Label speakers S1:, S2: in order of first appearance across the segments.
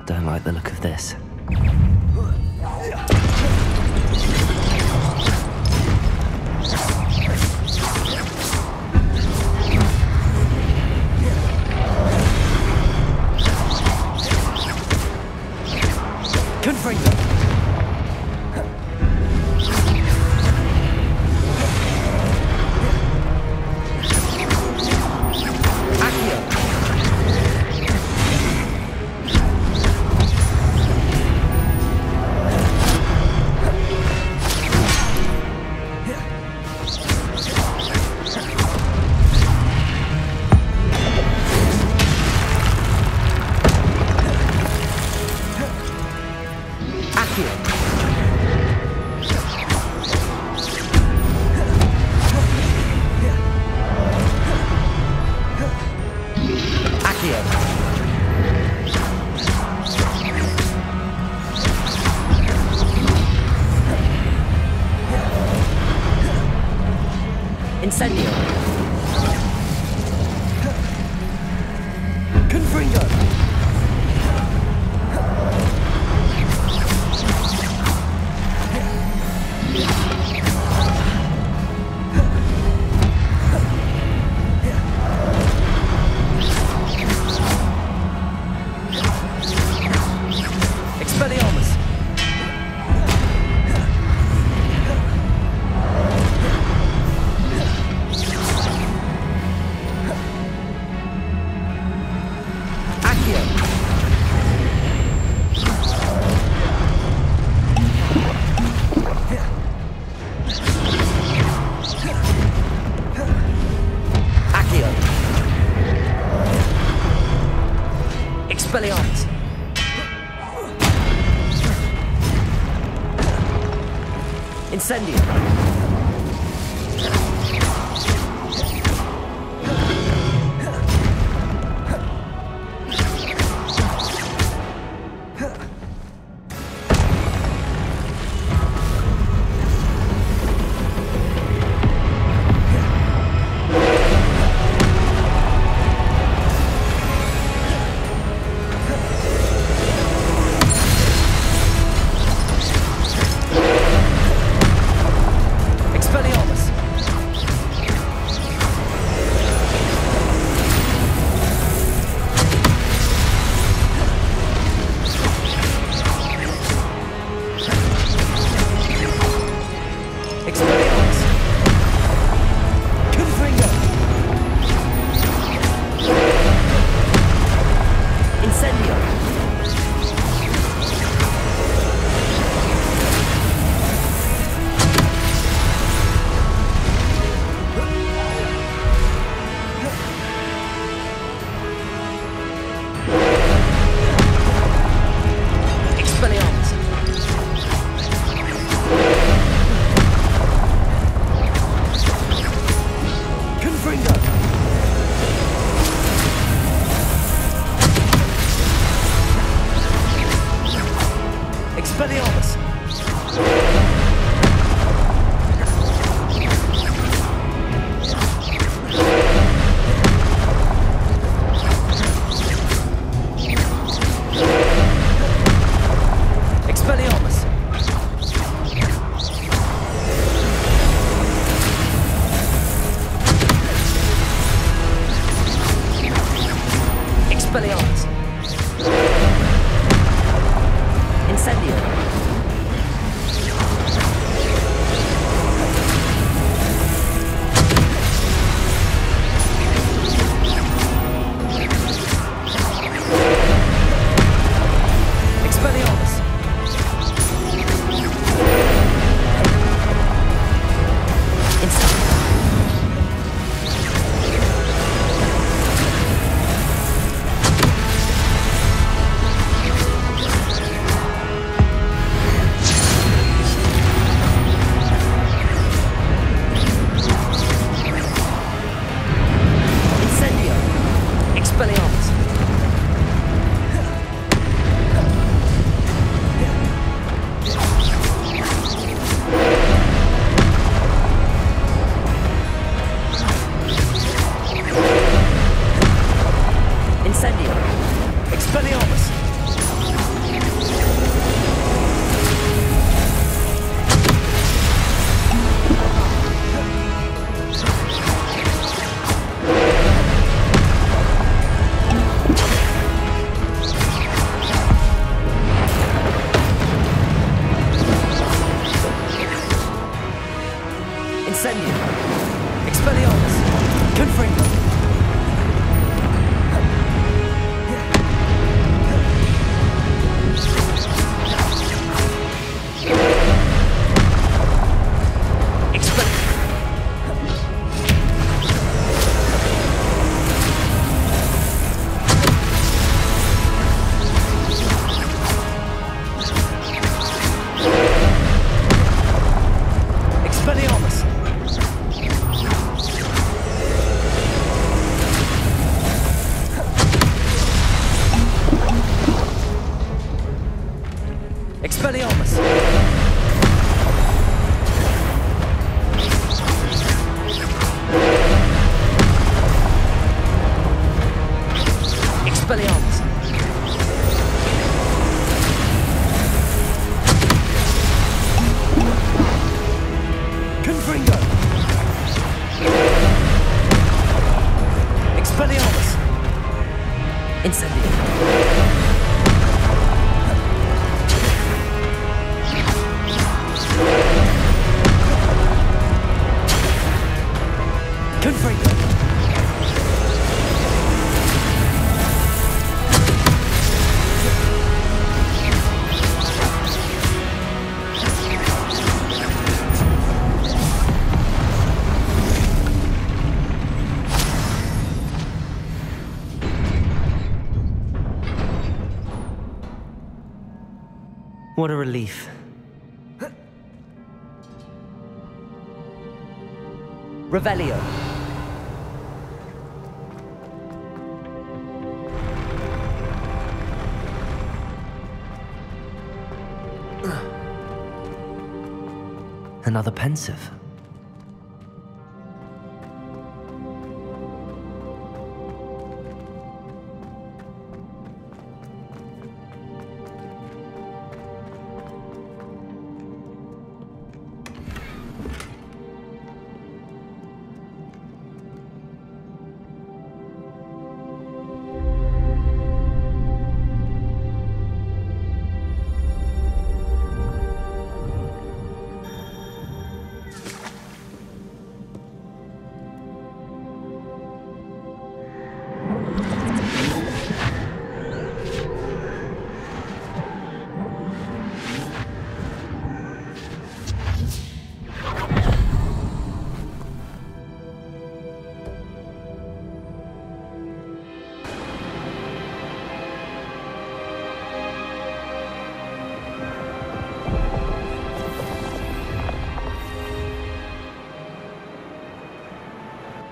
S1: Don't like the look of this. Confringo. Incendio. Confringo. Expelliarmus. Expelliarmus. Incendio. Expelliarmus. Incendio. Expelliarmus. Confringo. Expelliarmus! Expelliarmus! Confringo! Expelliarmus! Incendio! Confringo! What a relief. Revelio. Another pensive.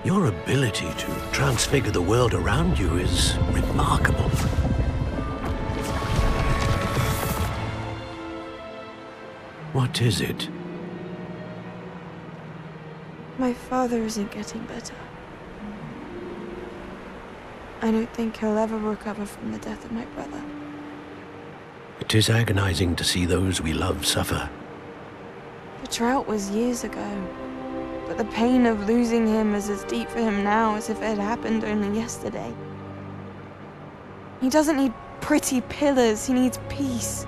S2: Your ability to transfigure the world around you is remarkable. What is it?
S3: My father isn't getting better. I don't think he'll ever recover from the death of my brother.
S2: It is agonizing to see those we love suffer.
S3: The drought was years ago, but the pain of losing him is as deep for him now as if it had happened only yesterday. He doesn't need pretty pillars, he needs peace.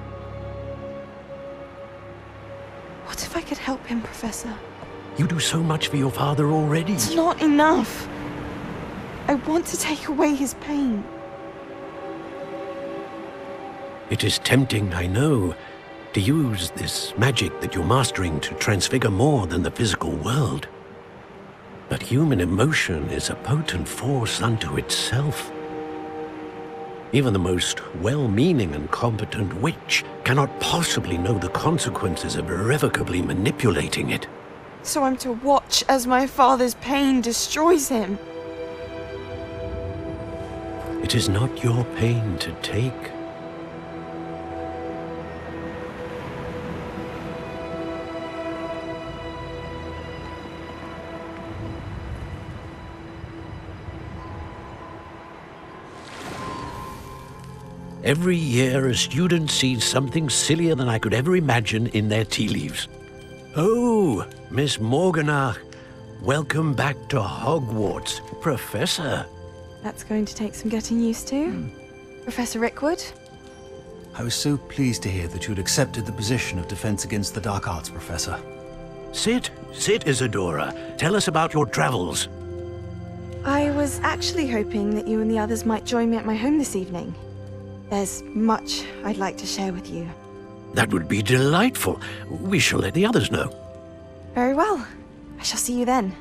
S3: What if I could help him, Professor?
S2: You do so much for your father already.
S3: It's not enough. I want to take away his pain.
S2: It is tempting, I know, to use this magic that you're mastering to transfigure more than the physical world. But human emotion is a potent force unto itself. Even the most well-meaning and competent witch cannot possibly know the consequences of irrevocably manipulating it.
S3: So I'm to watch as my father's pain destroys him.
S2: It is not your pain to take. Every year, a student sees something sillier than I could ever imagine in their tea leaves. Oh, Miss Morganach, welcome back to Hogwarts, Professor.
S3: That's going to take some getting used to. Professor Rickwood?
S4: I was so pleased to hear that you had accepted the position of Defense Against the Dark Arts, Professor.
S2: Sit, Isadora. Tell us about your travels.
S3: I was actually hoping that you and the others might join me at my home this evening. There's much I'd like to share with you.
S2: That would be delightful. We shall let the others know.
S3: Very well. I shall see you then.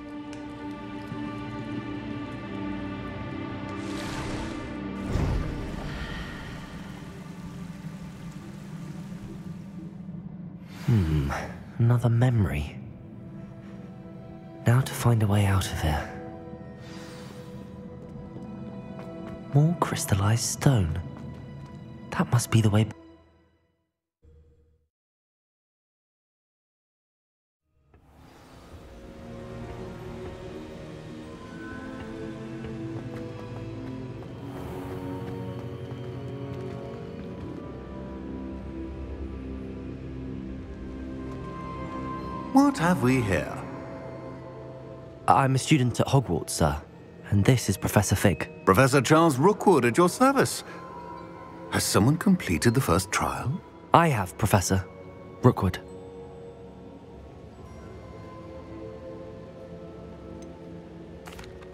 S1: Another memory. Now to find a way out of here. More crystallized stone. That must be the way.
S4: What have we here?
S1: I'm a student at Hogwarts, sir. And this is Professor Fig.
S4: Professor Charles Rookwood at your service. Has someone completed the first trial?
S1: I have, Professor Rookwood.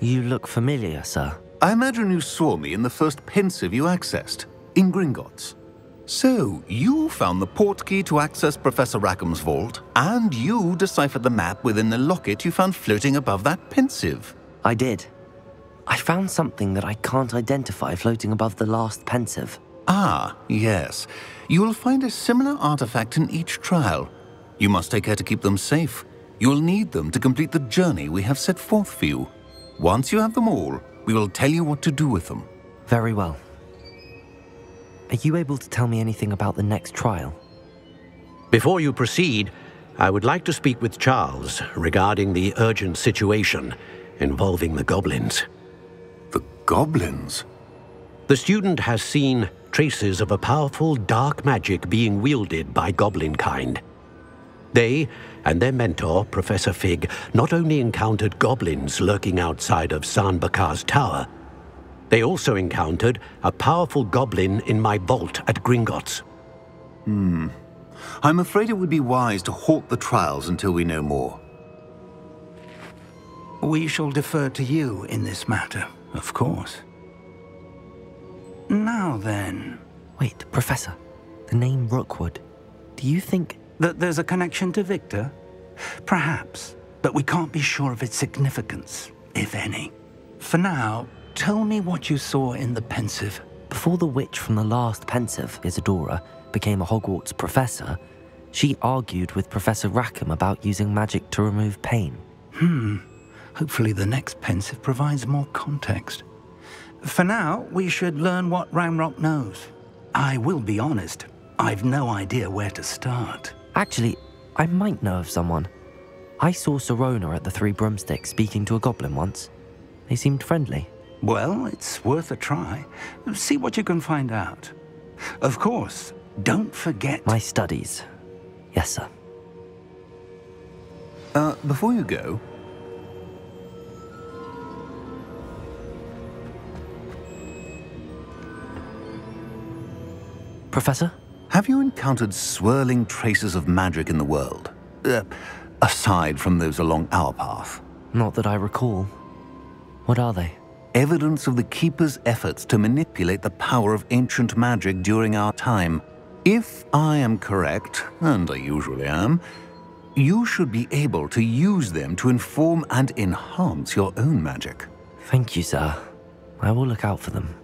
S1: You look familiar, sir.
S4: I imagine you saw me in the first pensive you accessed, in Gringotts. So, you found the portkey to access Professor Rackham's vault, and you deciphered the map within the locket you found floating above that pensive.
S1: I did. I found something that I can't identify floating above the last pensive.
S4: Ah, yes. You will find a similar artifact in each trial. You must take care to keep them safe. You will need them to complete the journey we have set forth for you. Once you have them all, we will tell you what to do with them.
S1: Very well. Are you able to tell me anything about the next trial?
S2: Before you proceed, I would like to speak with Charles regarding the urgent situation involving the goblins.
S4: The goblins?
S2: The student has seen traces of a powerful dark magic being wielded by goblin kind. They and their mentor, Professor Fig, not only encountered goblins lurking outside of San Bakar's tower, they also encountered a powerful goblin in my vault at Gringotts.
S4: I'm afraid it would be wise to halt the trials until we know more.
S5: We shall defer to you in this matter, of course. Now then...
S1: Wait, Professor. The name Rookwood. Do you think...
S5: that there's a connection to Victor? Perhaps, but we can't be sure of its significance, if any. For now, tell me what you saw in the pensive.
S1: Before the witch from the last pensive, Isadora, became a Hogwarts professor, she argued with Professor Rackham about using magic to remove pain.
S5: Hopefully the next pensive provides more context. For now, we should learn what Ranrock knows. I will be honest, I've no idea where to start.
S1: Actually, I might know of someone. I saw Serona at the Three Broomsticks speaking to a goblin once. They seemed friendly.
S5: Well, it's worth a try. See what you can find out. Of course, don't forget...
S1: My studies. Yes, sir.
S4: Before you go...
S1: Professor?
S4: Have you encountered swirling traces of magic in the world? Aside from those along our path?
S1: Not that I recall. What are they?
S4: Evidence of the Keeper's efforts to manipulate the power of ancient magic during our time. If I am correct, and I usually am, you should be able to use them to inform and enhance your own magic.
S1: Thank you, sir. I will look out for them.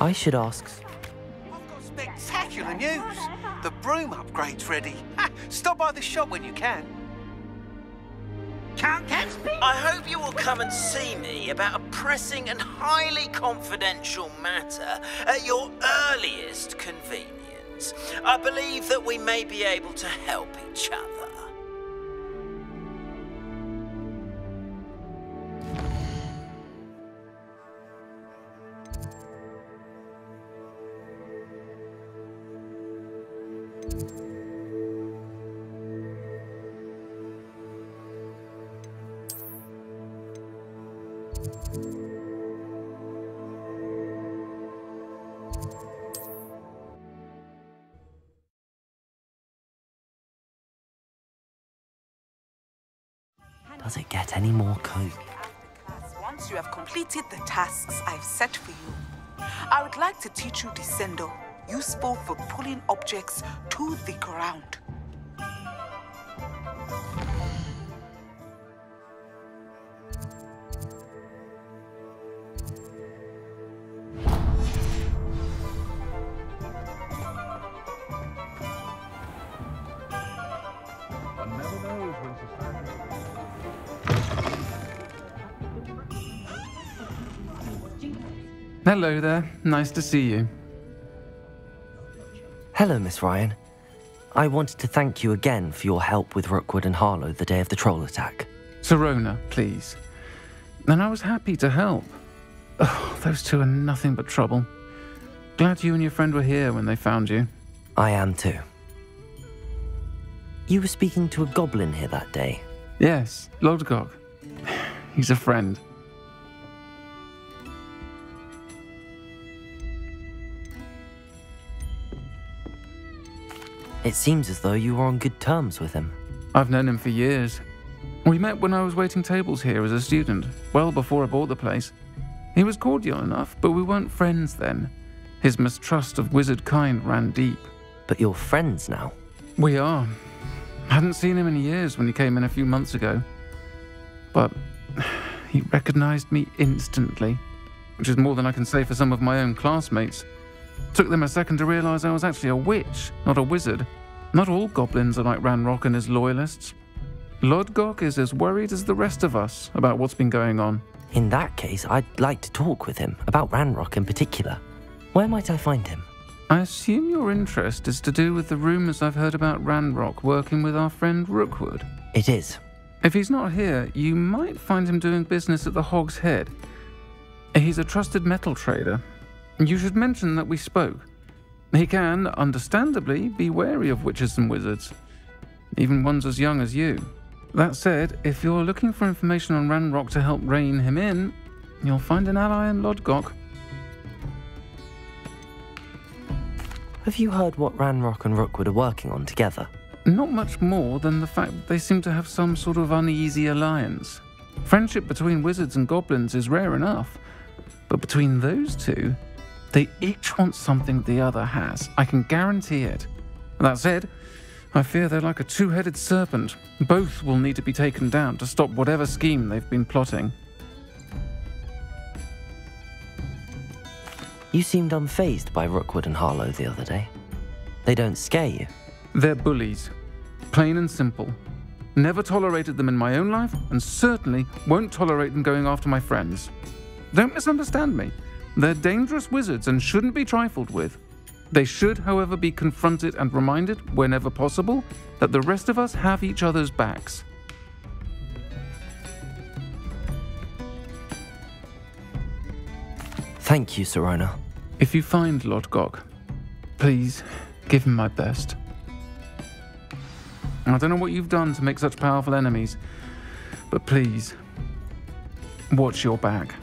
S1: I should ask...
S6: I've got spectacular news. The broom upgrade's ready. Stop by the shop when you can.
S7: Can't catch me? I hope you will come and see me about a pressing and highly confidential matter at your earliest convenience. I believe that we may be able to help each other.
S1: Does it get any more cool?
S8: Once you have completed the tasks I've set for you, I would like to teach you Descendo, useful for pulling objects to the ground.
S9: Hello there. Nice to see you.
S1: Hello, Miss Ryan. I wanted to thank you again for your help with Rookwood and Harlow the day of the troll attack.
S9: Sirona, please. And I was happy to help. Oh, those two are nothing but trouble. Glad you and your friend were here when they found you.
S1: I am too. You were speaking to a goblin here that day.
S9: Yes, Lodgok. He's a friend.
S1: It seems as though you were on good terms with him.
S9: I've known him for years. We met when I was waiting tables here as a student, well before I bought the place. He was cordial enough, but we weren't friends then. His mistrust of wizard kind ran deep.
S1: But you're friends now?
S9: We are. Hadn't seen him in years when he came in a few months ago. But he recognized me instantly, which is more than I can say for some of my own classmates. Took them a second to realize I was actually a witch, not a wizard. Not all goblins are like Ranrock and his loyalists. Lodgok is as worried as the rest of us about what's been going on.
S1: In that case, I'd like to talk with him, about Ranrock in particular. Where might I find him?
S9: I assume your interest is to do with the rumors I've heard about Ranrock working with our friend Rookwood.
S1: It is.
S9: If he's not here, you might find him doing business at the Hog's Head. He's a trusted metal trader. You should mention that we spoke. He can, understandably, be wary of witches and wizards, even ones as young as you. That said, if you're looking for information on Ranrock to help rein him in, you'll find an ally in Lodgok.
S1: Have you heard what Ranrock and Rookwood are working on together?
S9: Not much more than the fact that they seem to have some sort of uneasy alliance. Friendship between wizards and goblins is rare enough, but between those two, they each want something the other has. I can guarantee it. That said, I fear they're like a two-headed serpent. Both will need to be taken down to stop whatever scheme they've been plotting.
S1: You seemed unfazed by Rookwood and Harlow the other day. They don't scare you.
S9: They're bullies. Plain and simple. Never tolerated them in my own life, and certainly won't tolerate them going after my friends. Don't misunderstand me. They're dangerous wizards and shouldn't be trifled with. They should, however, be confronted and reminded, whenever possible, that the rest of us have each other's backs.
S1: Thank you, Sirona.
S9: If you find Lodgok, please give him my best. I don't know what you've done to make such powerful enemies, but please, watch your back.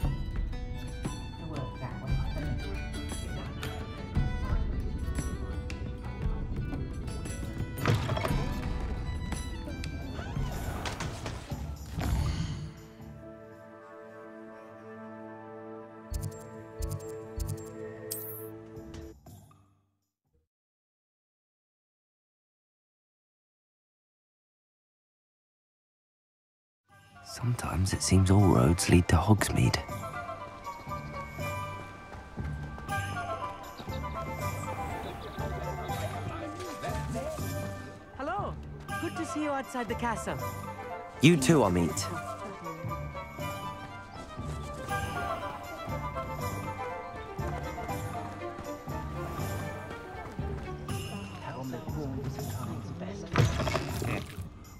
S1: Sometimes it seems all roads lead to Hogsmeade.
S10: Good to see you outside the castle.
S1: You too, Amit.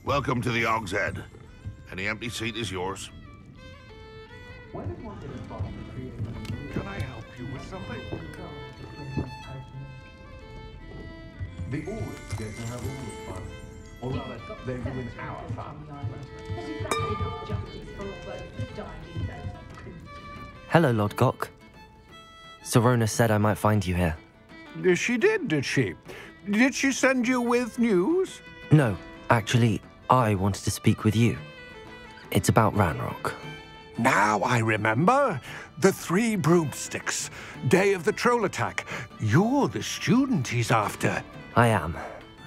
S11: Welcome to the Og's Head. Any empty seat is yours.
S12: Can I help you with something? The Ords get to have all the fun. Or rather, they ruin our fun.
S1: Hello, Lord Gok. Serona said I might find you here.
S12: She did she? Did she send you with news?
S1: No, actually, I wanted to speak with you. It's about Ranrock.
S12: Now I remember. The 3 broomsticks. Day of the troll attack. You're the student he's after.
S1: I am,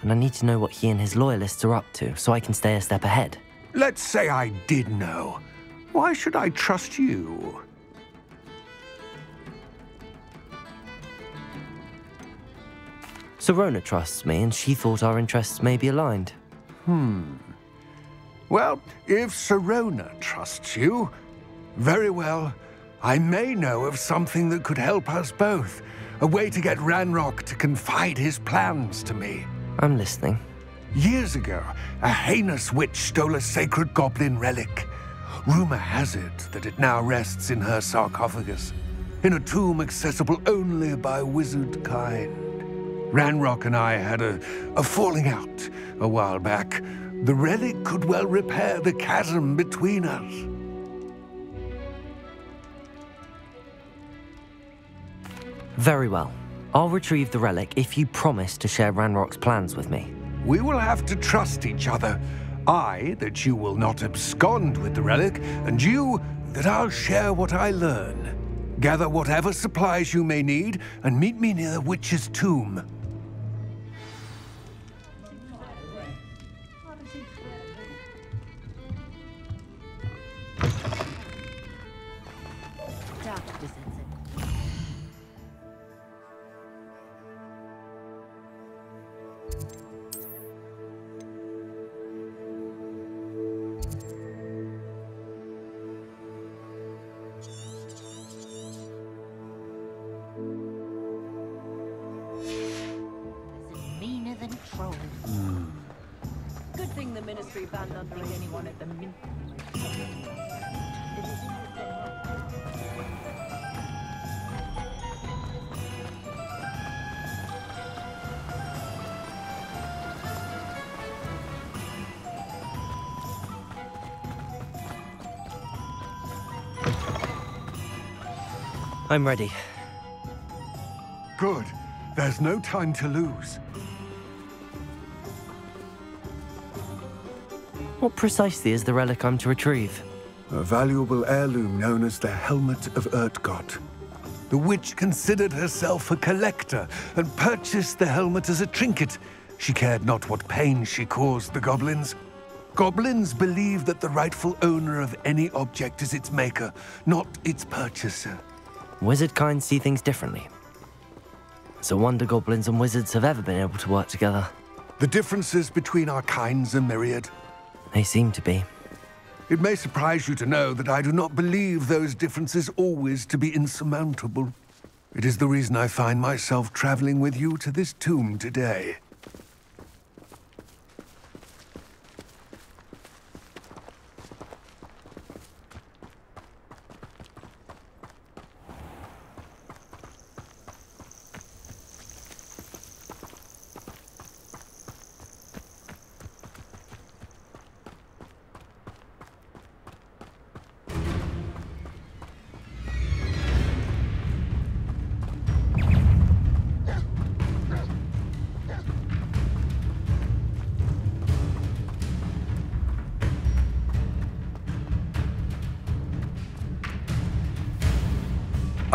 S1: and I need to know what he and his loyalists are up to so I can stay a step ahead.
S12: Let's say I did know. Why should I trust you?
S1: Serona trusts me, and she thought our interests may be aligned.
S12: Well, if Serona trusts you, very well. I may know of something that could help us both. A way to get Ranrock to confide his plans to me.
S1: I'm listening.
S12: Years ago, a heinous witch stole a sacred goblin relic. Rumor has it that it now rests in her sarcophagus, in a tomb accessible only by wizard kind. Ranrock and I had a falling out a while back. The relic could well repair the chasm between us.
S1: Very well. I'll retrieve the relic if you promise to share Ranrock's plans with me.
S12: We will have to trust each other. I, that you will not abscond with the relic, and you, that I'll share what I learn. Gather whatever supplies you may need, and meet me near the witch's tomb.
S10: Good thing the Ministry banned hunting anyone at the mint.
S1: I'm ready.
S12: Good. There's no time to lose.
S1: What precisely is the relic I'm to retrieve?
S12: A valuable heirloom known as the Helmet of Urtgott. The witch considered herself a collector and purchased the helmet as a trinket. She cared not what pain she caused the goblins. Goblins believe that the rightful owner of any object is its maker, not its purchaser.
S1: Wizard kind see things differently. It's a wonder goblins and wizards have ever been able to work together.
S12: The differences between our kinds are myriad.
S1: They seem to be.
S12: It may surprise you to know that I do not believe those differences always to be insurmountable. It is the reason I find myself traveling with you to this tomb today.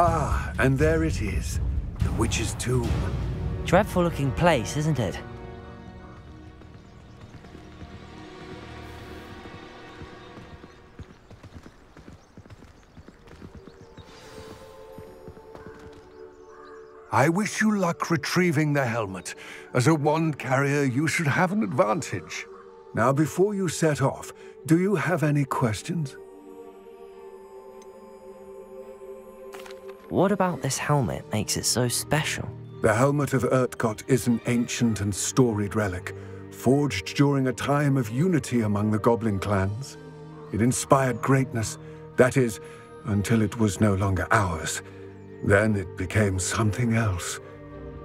S12: Ah, and there it is. The witch's tomb.
S1: Dreadful looking place, isn't it?
S12: I wish you luck retrieving the helmet. As a wand carrier, you should have an advantage. Now, before you set off, do you have any questions?
S1: What about this helmet makes it so special?
S12: The helmet of Urtkot is an ancient and storied relic, forged during a time of unity among the goblin clans. It inspired greatness, that is, until it was no longer ours. Then it became something else.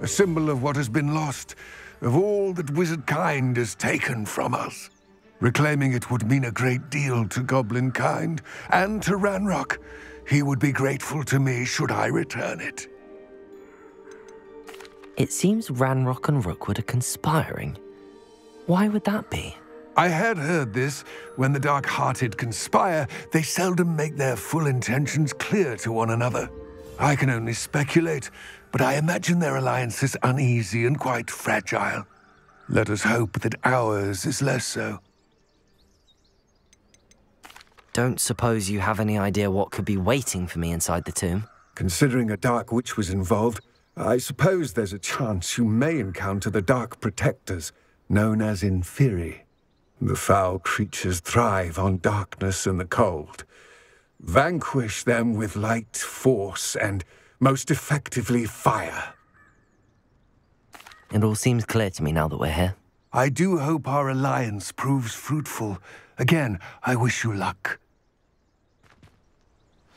S12: A symbol of what has been lost, of all that wizard kind has taken from us. Reclaiming it would mean a great deal to goblin kind, and to Ranrock. He would be grateful to me should I return it.
S1: It seems Ranrock and Rookwood are conspiring. Why would that be?
S12: I had heard this. When the dark-hearted conspire, they seldom make their full intentions clear to one another. I can only speculate, but I imagine their alliance is uneasy and quite fragile. Let us hope that ours is less so.
S1: Don't suppose you have any idea what could be waiting for me inside the tomb?
S12: Considering a Dark Witch was involved, I suppose there's a chance you may encounter the Dark Protectors, known as Inferi. The foul creatures thrive on darkness and the cold. Vanquish them with light, force, and, most effectively, fire.
S1: It all seems clear to me now that we're here.
S12: I do hope our alliance proves fruitful. Again, I wish you luck.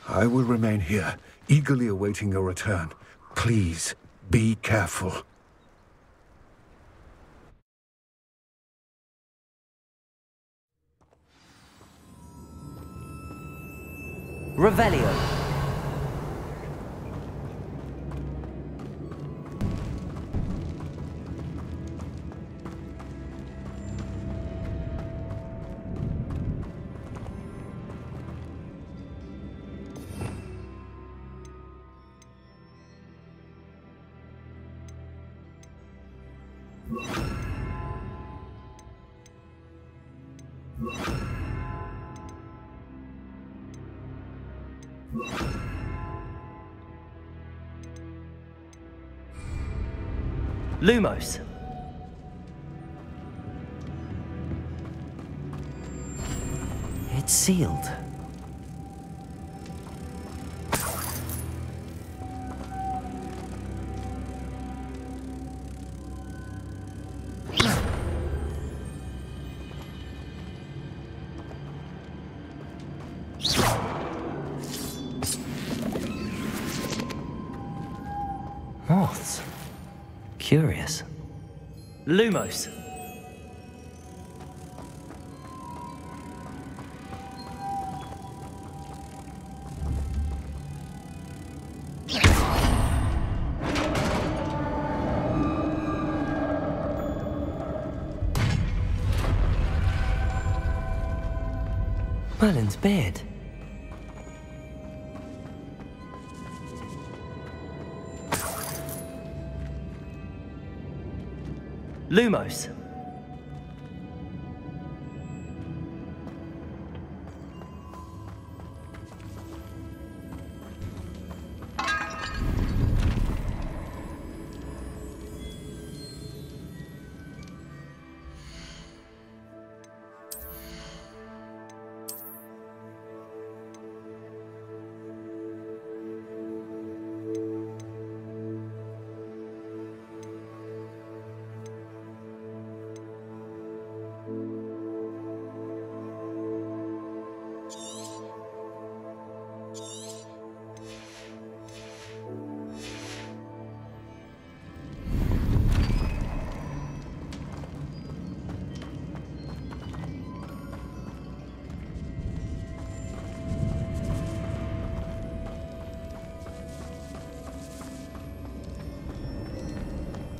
S12: I will remain here, eagerly awaiting your return. Please, be careful.
S1: Revelio. Lumos. It's sealed. Moths. Curious. Lumos. Merlin's beard. Lumos.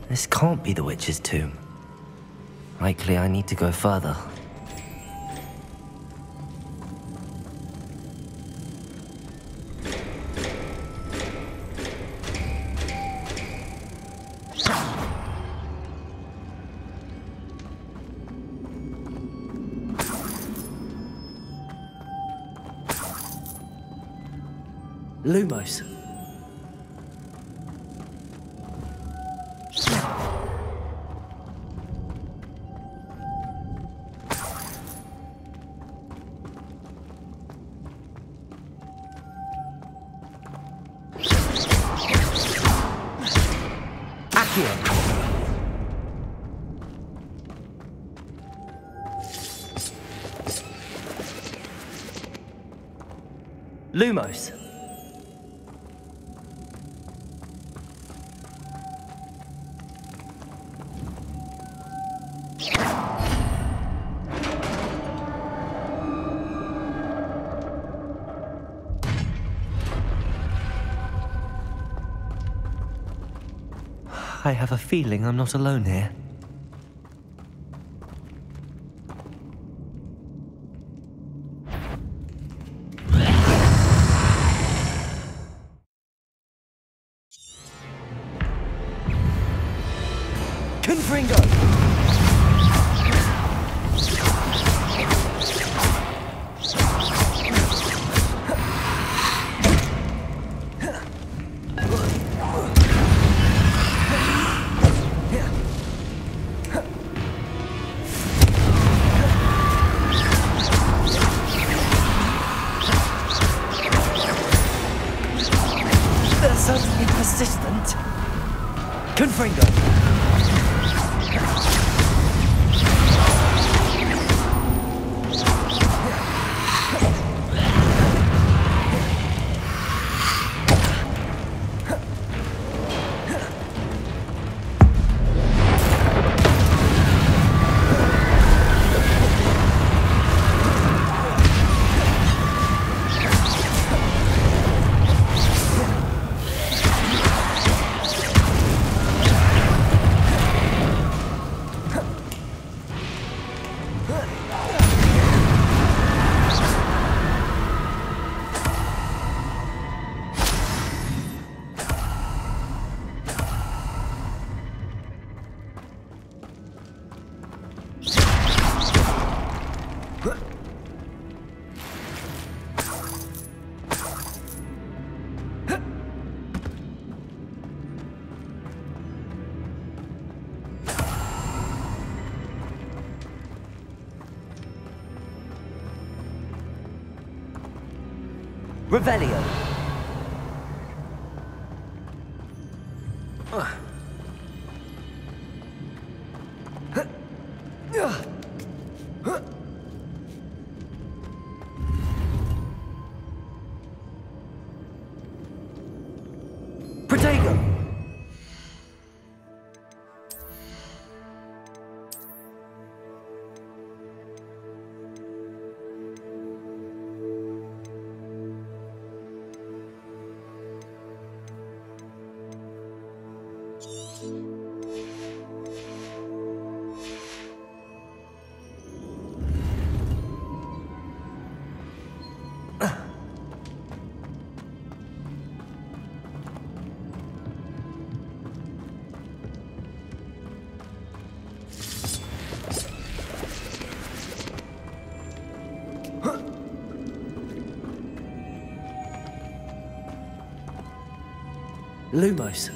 S1: This can't be the witch's tomb. Likely I need to go further. Lumos. Lumos. I have a feeling I'm not alone here. Revelio. Protego. Lumos.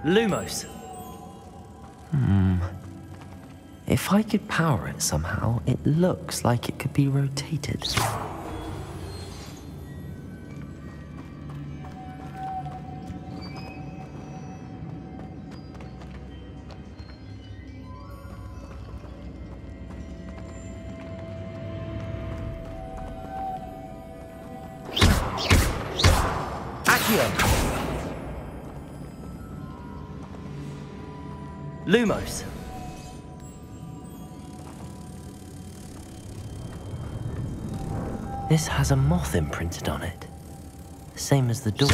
S1: Lumos. If I could power it somehow, it looks like it could be rotated. Lumos. This has a moth imprinted on it, same as the door.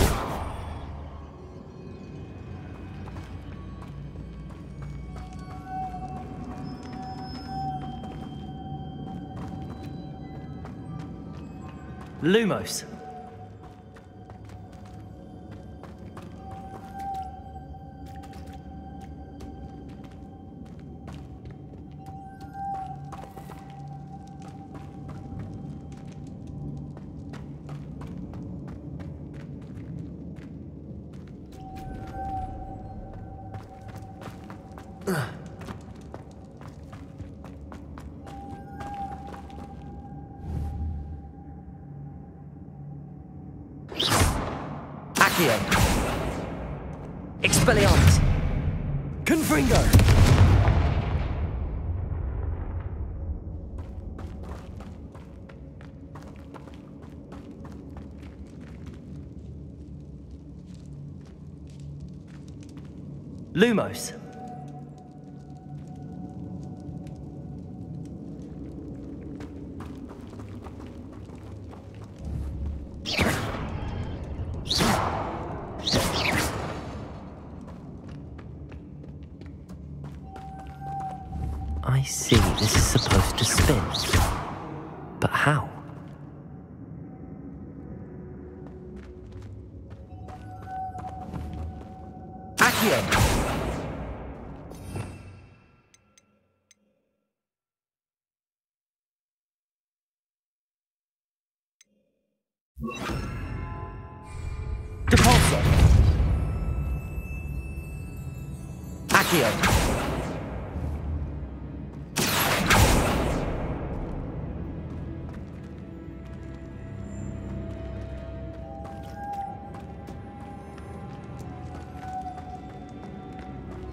S1: Lumos. Accio. Expelliarmus. Confringo. Lumos. I see, this is supposed to spin. But how? Accio! Depulso! Accio!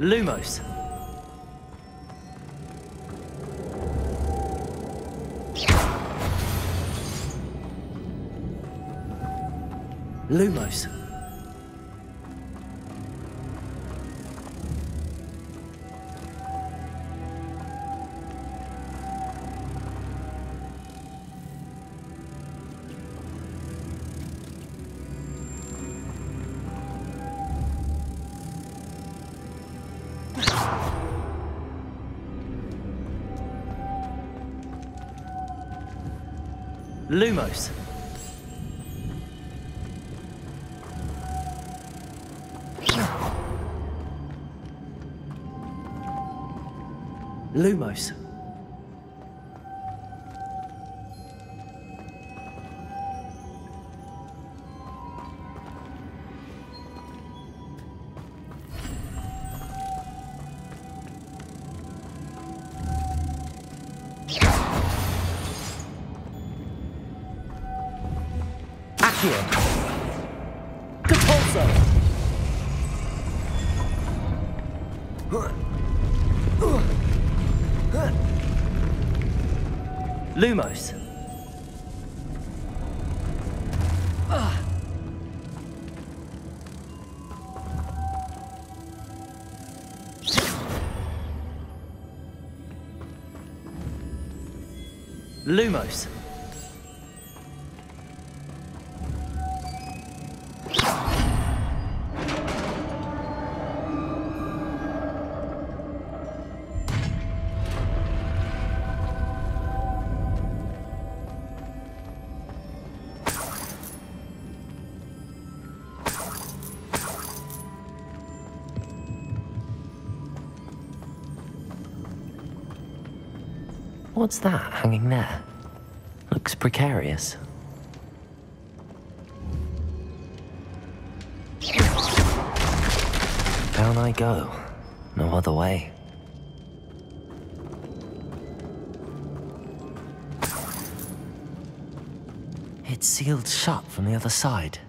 S1: Lumos. Lumos. Lumos. Lumos. Accio. Depulso. Lumos. Lumos. What's that hanging there? Looks precarious. Down I go. No other way. It's sealed shut from the other side.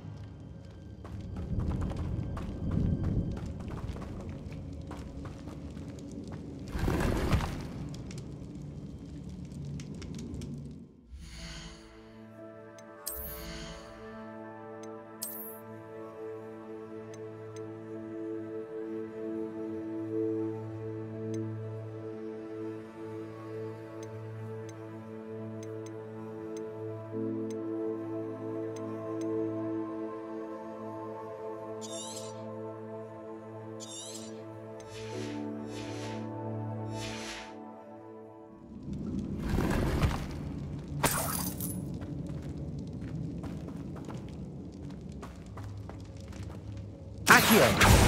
S1: Accio!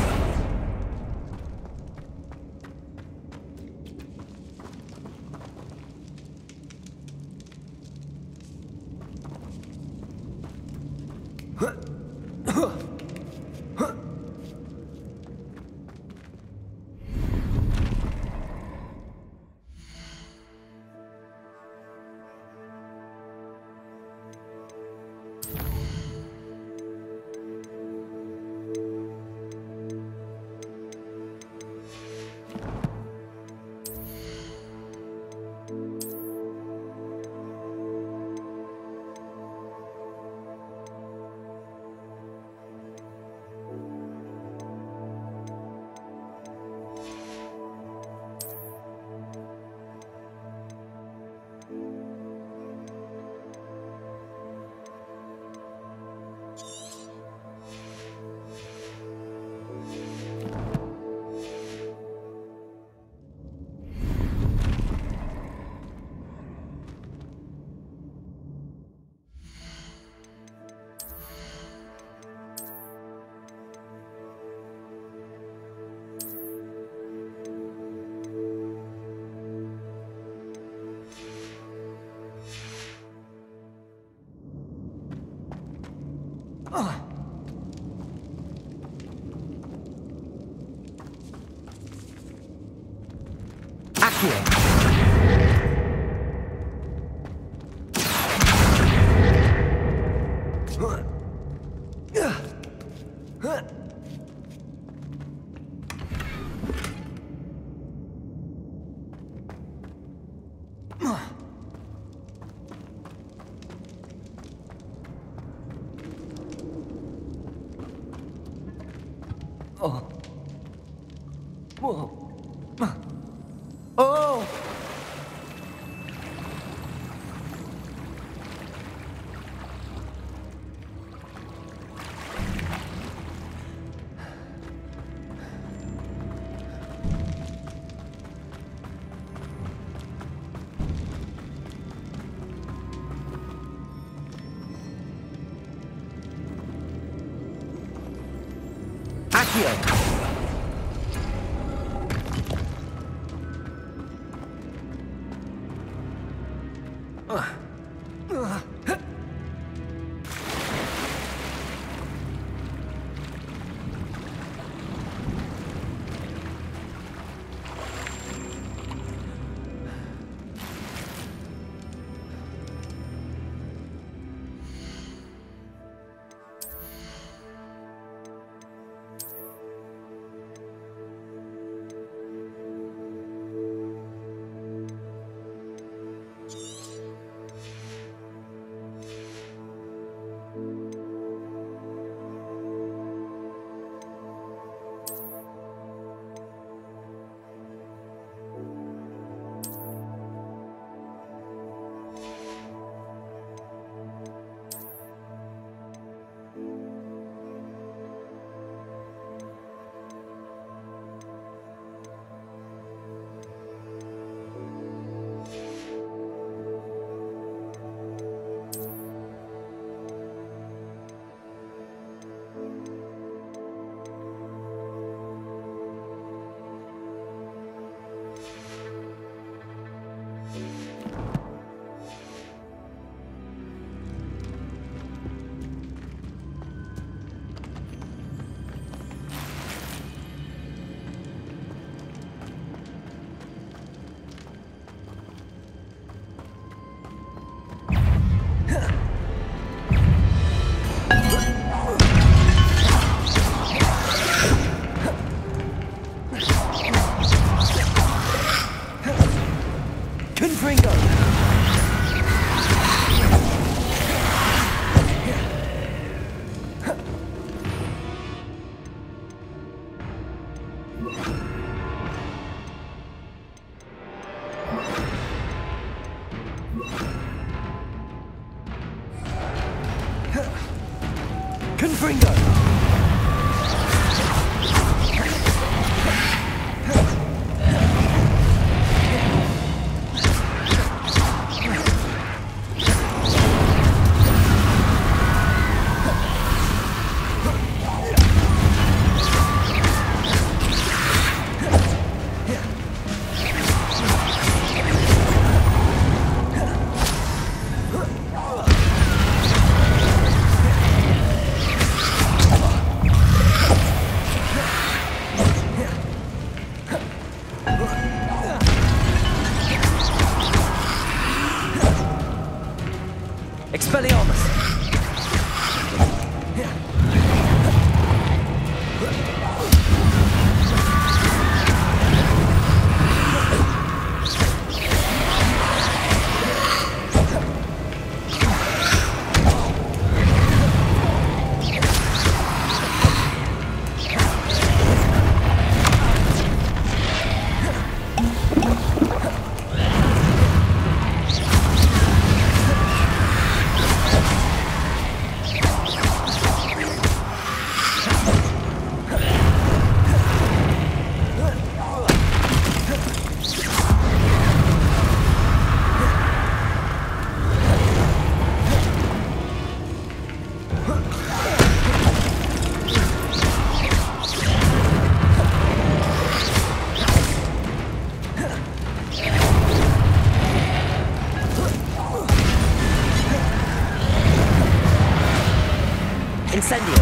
S1: Incendio!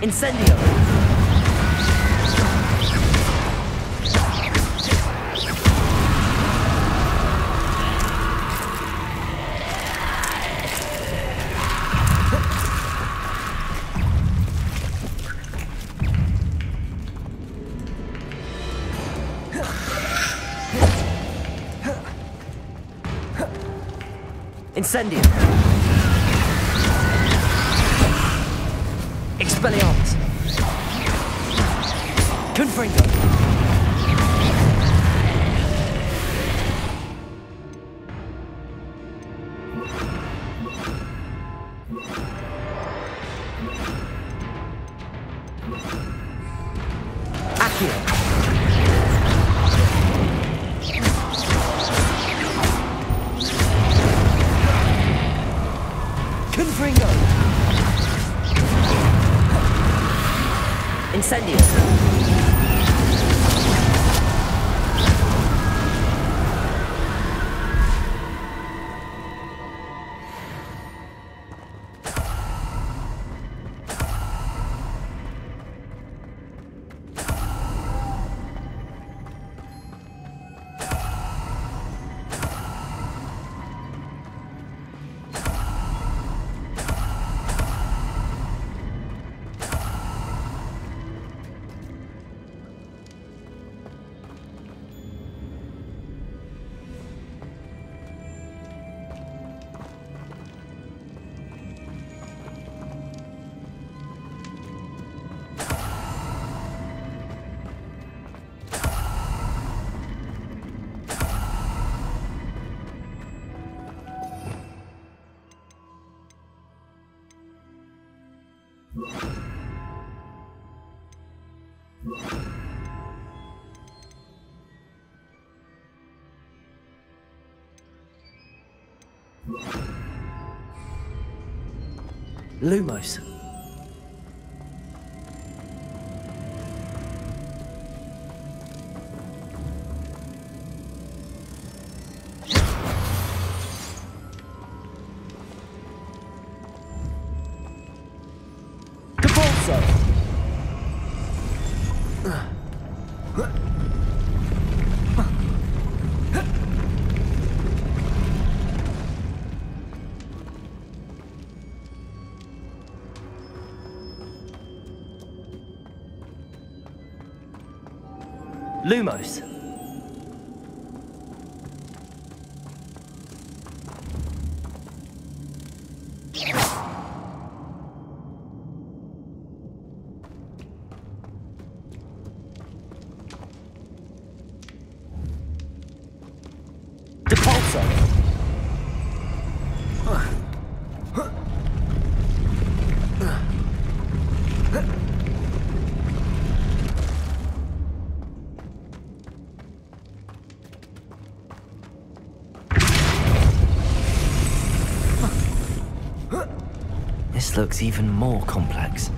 S1: Incendio! Incendio! Expelliarmus! Confringo! Accio! Confringo! Incendio! Lumos. Lumos. This looks even more complex.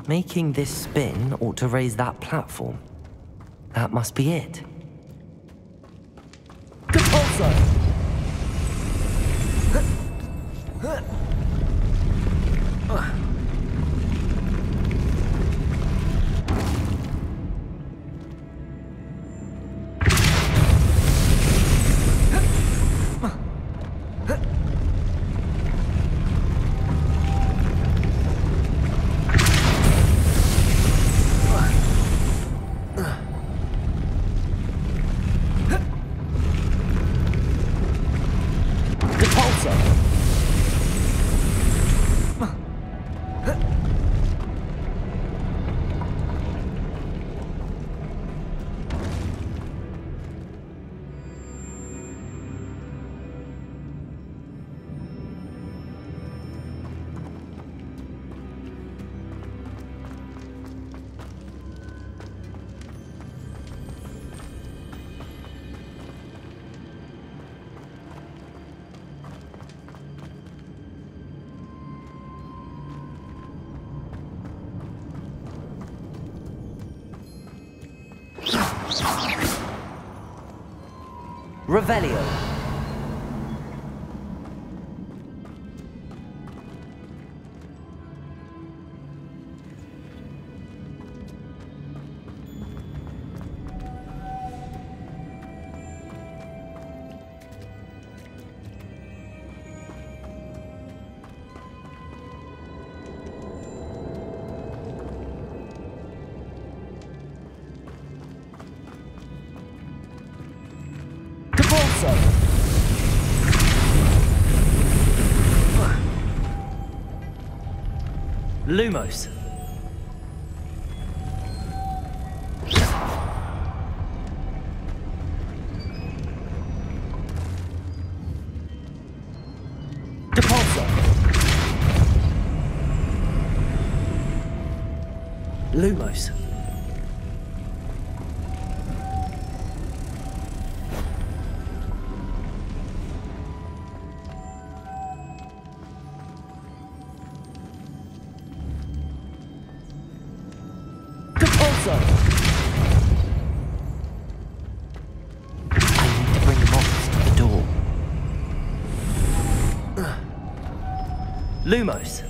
S1: Making this spin ought to raise that platform. That must be it. Compulso! Revelio. Lumos. Depulso. Lumos. Lumos.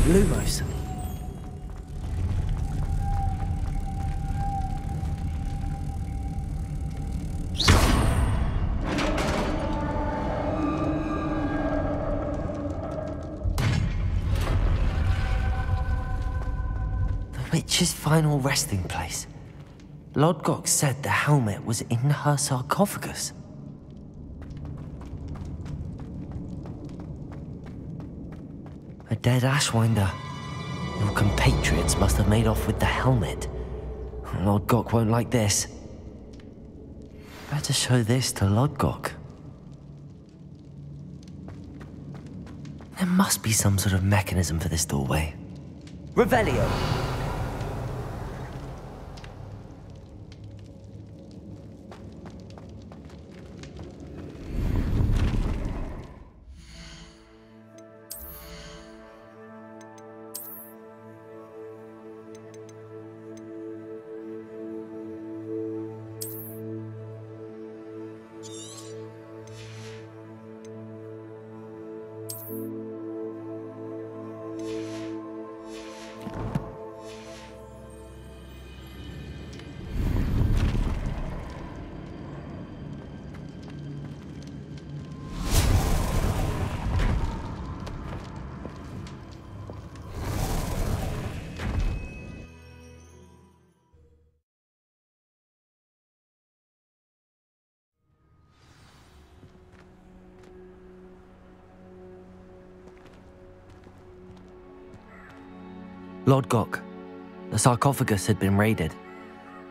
S1: Lumos. The witch's final resting place. Lodgok said the helmet was in her sarcophagus. A dead Ashwinder. Your compatriots must have made off with the helmet. Lodgok won't like this. Better show this to Lodgok. There must be some sort of mechanism for this doorway. Revelio. Lodgok, the sarcophagus had been raided.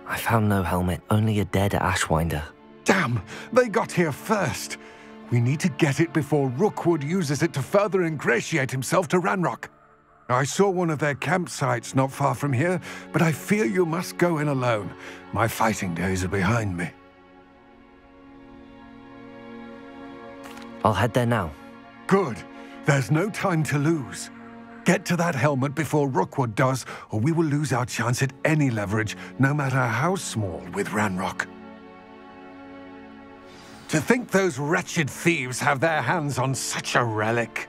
S1: I found no helmet, only a dead Ashwinder.
S12: Damn! They got here first! We need to get it before Rookwood uses it to further ingratiate himself to Ranrock. I saw one of their campsites not far from here, but I fear you must go in alone. My fighting days are behind me.
S1: I'll head there now.
S12: Good. There's no time to lose. Get to that helmet before Rookwood does, or we will lose our chance at any leverage, no matter how small, with Ranrock. To think those wretched thieves have their hands on such a relic.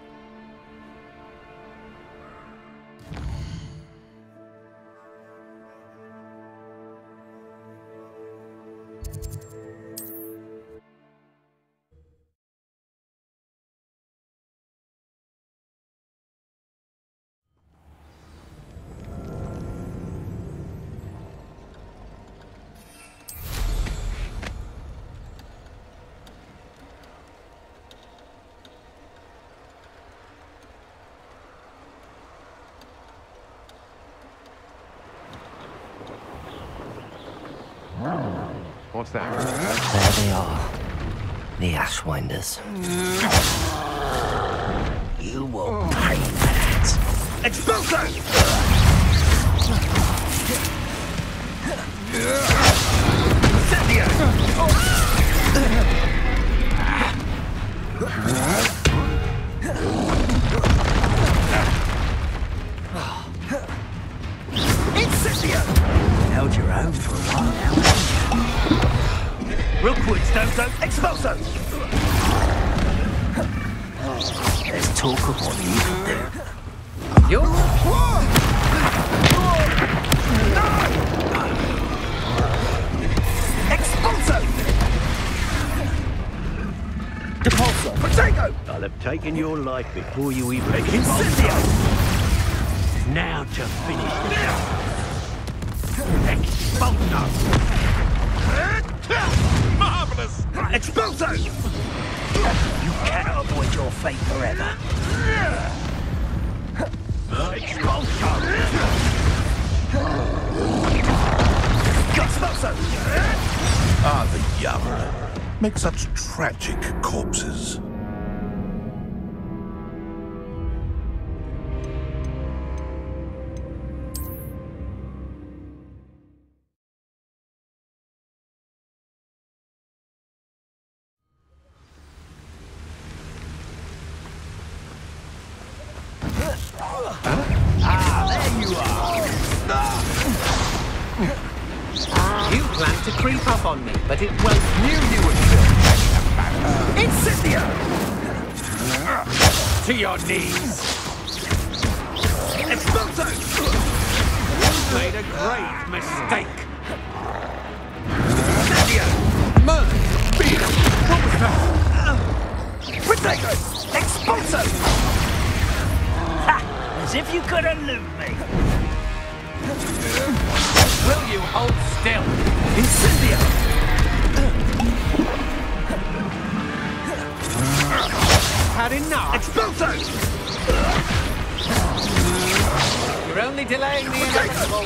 S9: What's that?
S1: There they are. The Ashwinders. You will pay for that.
S6: Expulso! Incendio! Incendio!
S7: Held your own for a while now, haven't you?
S6: Real quick, Stoneso! Expulso!
S1: Let's talk of what you can do.
S6: You? Expulso! Depulso! Protego!
S2: I'll have taken your life before you even...
S6: Incendio!
S2: Now to finish this. Expulso!
S6: Marvelous! Expulso!
S7: You cannot avoid your fate forever.
S2: Expulso!
S6: Expulso!
S11: Ah, the young make such tragic corpses.
S6: You planned to creep up on me, but it won't. Knew you would feel Incendio! To your knees! Expulso! You made a grave mistake! Incendio! Murder! Beat him! What was that? Protego! Expulso!
S7: Ha! As if you could elude me.
S6: Will you hold still? Incendio! Had enough? Expulso! You're only delaying the inevitable.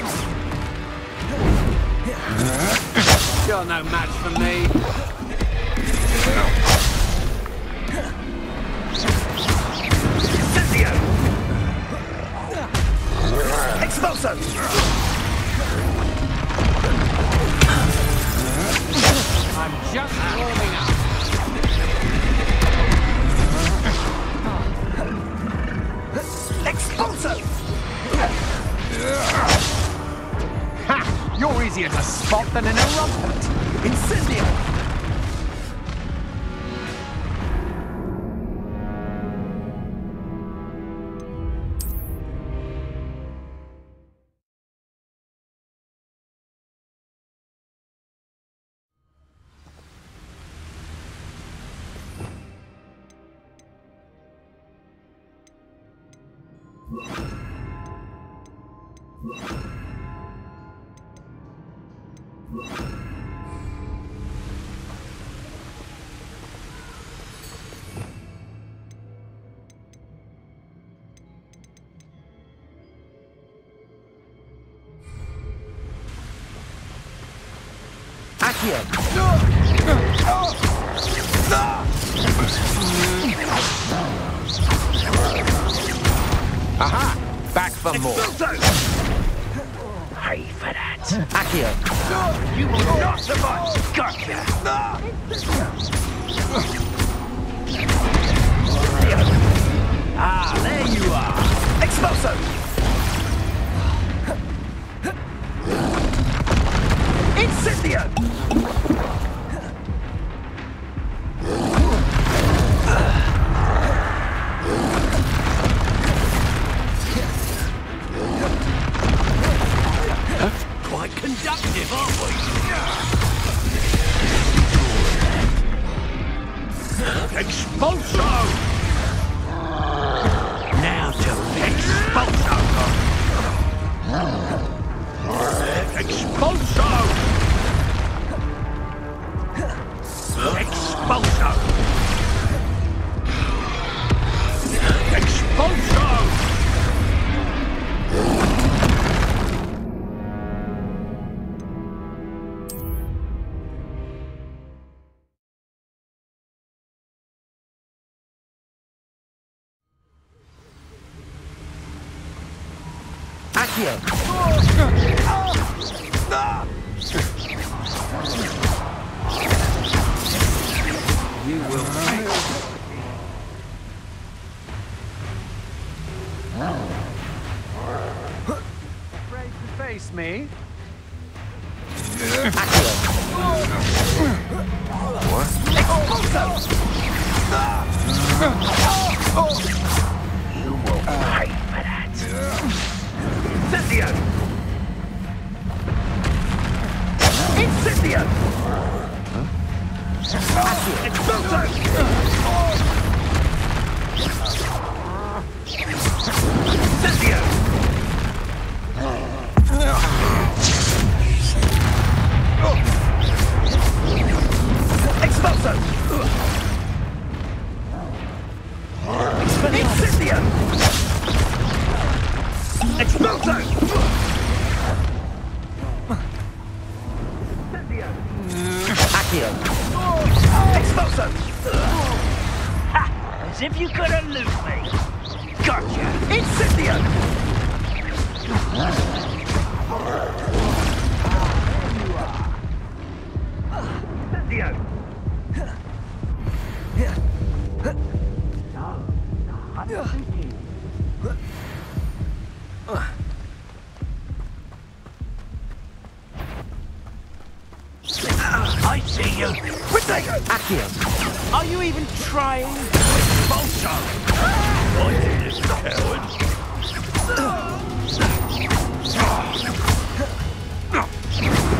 S6: You're no match for me. Incendio! Expulso! I'm just warming up. Expulso! Ha! You're easier to spot than an erumpent. Incendio! Aha! Back for more.
S7: Pay for that.
S1: Accio.
S6: You will not survive! Gotcha! Ah, there you are! Expulso! Incendio!
S2: Quite conductive, aren't we? Expulso! Now to expulso! Expulso! Expulso! Expulso!
S1: Accio!
S2: You will
S6: Afraid to face me?
S1: Accio!
S2: You will pay for that.
S6: Incendio! Incendio! Exploso! Incendio! Exploso! Incendio! Exploso!
S1: Accio!
S6: Exploso!
S7: Ha! As if you could elude me.
S6: Gotcha! Incendio! Incendio!
S2: I see you.
S6: Protego!
S1: Accio!
S7: Are you even trying?
S6: Bolso!
S2: Pointed as coward.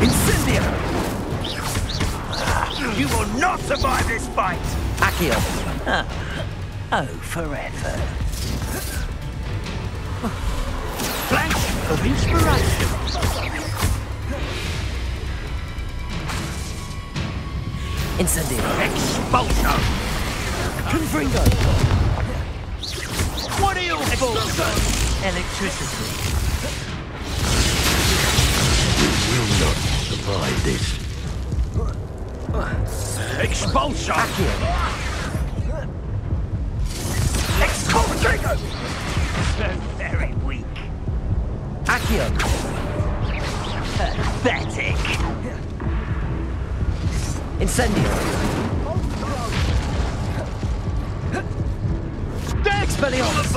S6: Incendio! You will not survive this fight!
S1: Accio!
S7: Oh, forever.
S6: Flash of inspiration!
S1: Incendio!
S6: Expulso!
S1: Confringo!
S6: What are you for?
S7: Electricity.
S2: Will not survive this.
S6: Expulso!
S1: Accio!
S6: Expulso! So very weak.
S1: Accio!
S7: Pathetic.
S1: Incendio! Expelliarmus!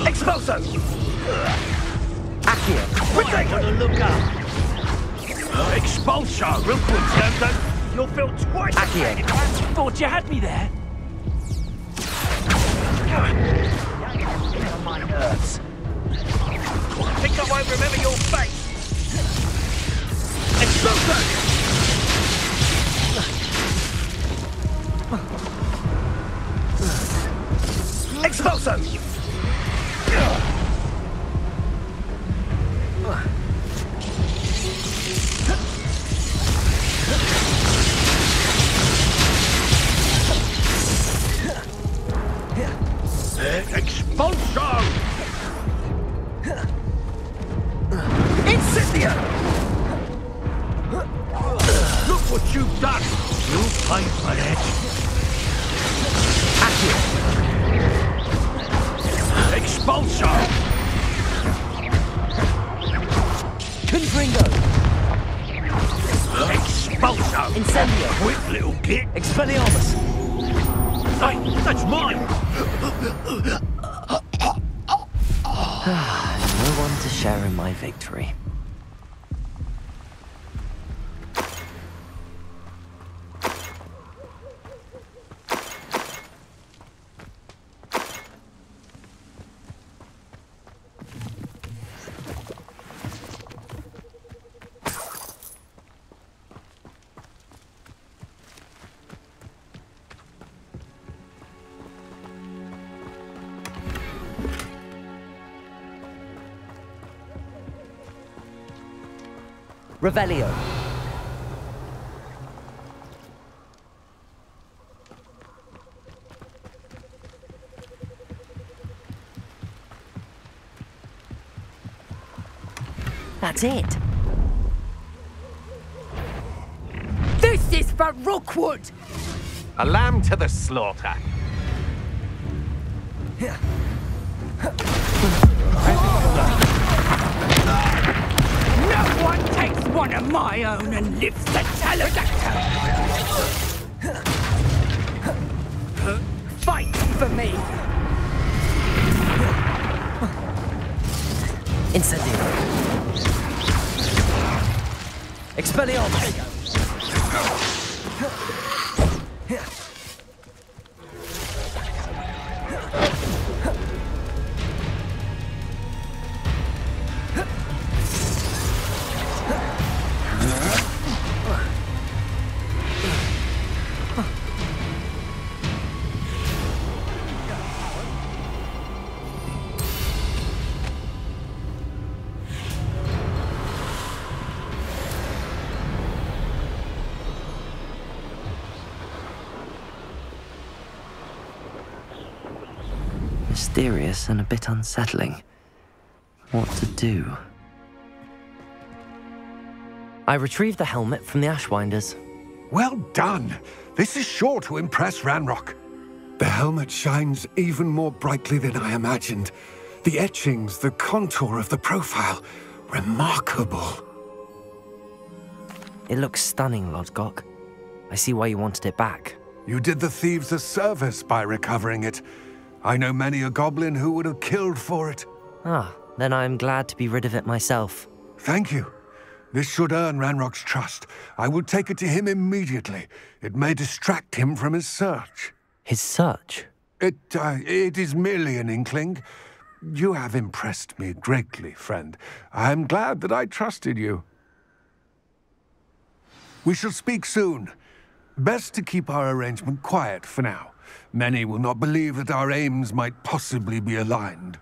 S6: Expulso!
S1: Accio!
S6: Protego! Look up! Expulso! Real quick, Stanton. You'll feel twice as
S1: Accio.
S6: bad if I thought you had me there. On my nerves. I think I won't remember your face. Expulso! Expulso! Expulso! Incendio! Look what you've done! You'll pay for that.
S1: Accio!
S6: Expulso!
S1: Confringo!
S6: Expulso!
S1: Incendio!
S6: Quick little git!
S1: Expelliarmus!
S6: Hey, that's mine!
S1: No one to share in my victory. Revelio. That's it.
S13: This is for Rookwood!
S6: A lamb to the slaughter.
S13: No one takes one of my own and lifts the pterodactyl! Fight for me!
S1: Incendio. Expelliarmus! Mysterious and a bit unsettling. What to do? I retrieved the helmet from the Ashwinders.
S12: Well done! This is sure to impress Ranrock. The helmet shines even more brightly than I imagined. The etchings, the contour of the profile, remarkable.
S1: It looks stunning, Lodgok. I see why you wanted it back.
S12: You did the thieves a service by recovering it. I know many a goblin who would have killed for it.
S1: Ah, then I'm glad to be rid of it myself.
S12: Thank you. This should earn Ranrock's trust. I will take it to him immediately. It may distract him from his search.
S1: His search?
S12: It is merely an inkling. You have impressed me greatly, friend. I am glad that I trusted you. We shall speak soon. Best to keep our arrangement quiet for now. Many will not believe that our aims might possibly be aligned.